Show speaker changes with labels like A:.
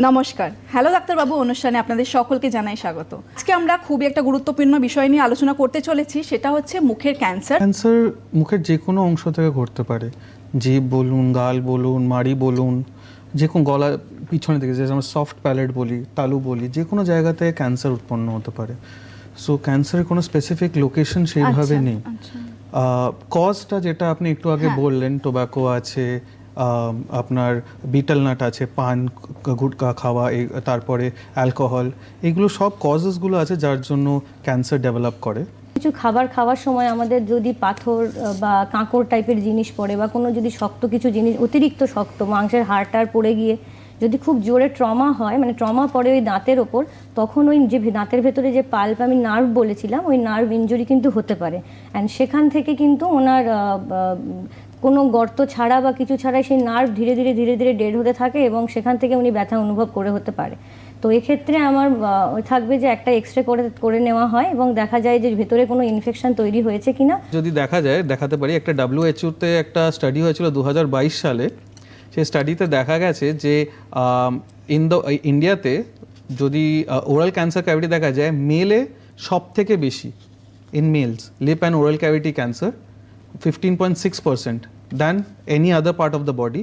A: নমস্কার, হ্যালো ডাক্তারবাবু অনুষ্ঠানে আপনাদের সকলকে জানাই স্বাগত। আজকে আমরা খুবই একটা গুরুত্বপূর্ণ বিষয় নিয়ে আলোচনা করতে চলেছি, সেটা হচ্ছে মুখের ক্যান্সার।
B: ক্যান্সার মুখের যে কোনো অংশ থেকে ঘটতে পারে, জিভ বলুন, গাল বলুন, মাড়ি বলুন, যে কোনো গলা পিছনে থেকে, যেটা আমরা সফট প্যালেট বলি, তালু বলি, যে কোনো জায়গা থেকে ক্যান্সার উৎপন্ন হতে পারে। সো ক্যান্সারের কোনো স্পেসিফিক লোকেশন সেইভাবে নেই। কজটা যেটা আপনি একটু আগে বললেন, টোব্যাকো আছে, আপনার বিটেল নাট আছে, পান গুটকা খাওয়া, তারপরে অ্যালকোহল, এগুলো সব কজেসগুলো আছে যার জন্য ক্যান্সার ডেভেলপ করে।
C: কিছু খাবার খাওয়ার সময় আমাদের যদি পাথর বা কাঁকড় টাইপের জিনিস পড়ে বা কোনো যদি শক্ত কিছু জিনিস, অতিরিক্ত শক্ত মাংসের হাড়টার পড়ে গিয়ে যদি খুব জোরে ট্রমা হয়, মানে ট্রমা পড়ে ওই দাঁতের ওপর, তখন ওই যে দাঁতের ভেতরে যে পাল্প আমি নার্ভ বলেছিলাম, ওই নার্ভ ইনজুরি কিন্তু হতে পারে। অ্যান্ড সেখান থেকে কিন্তু ওনার কোনো গর্ত ছাড়া বা কিছু ছাড়াই সেই নার্ভ ধীরে ধীরে ধীরে ধীরে ডেড হতে থাকে এবং সেখান থেকে উনি ব্যথা অনুভব করে হতে পারে। তো এক্ষেত্রে আমার থাকবে যে একটা এক্সরে করে নেওয়া হয় এবং দেখা যায় যে ভেতরে কোনো ইনফেকশন তৈরি হয়েছে কিনা।
B: যদি দেখা যায়, দেখাতে পারি, একটা WHO-তে একটা স্টাডি হয়েছিল 2022 সালে। সেই স্টাডিতে দেখা গেছে যে ইন্ডিয়াতে যদি ওরাল ক্যান্সার ক্যাভিটি দেখা যায়, মেলে সব থেকে বেশি, in males lip and oral cavity cancer 15.6% than any other part of the body.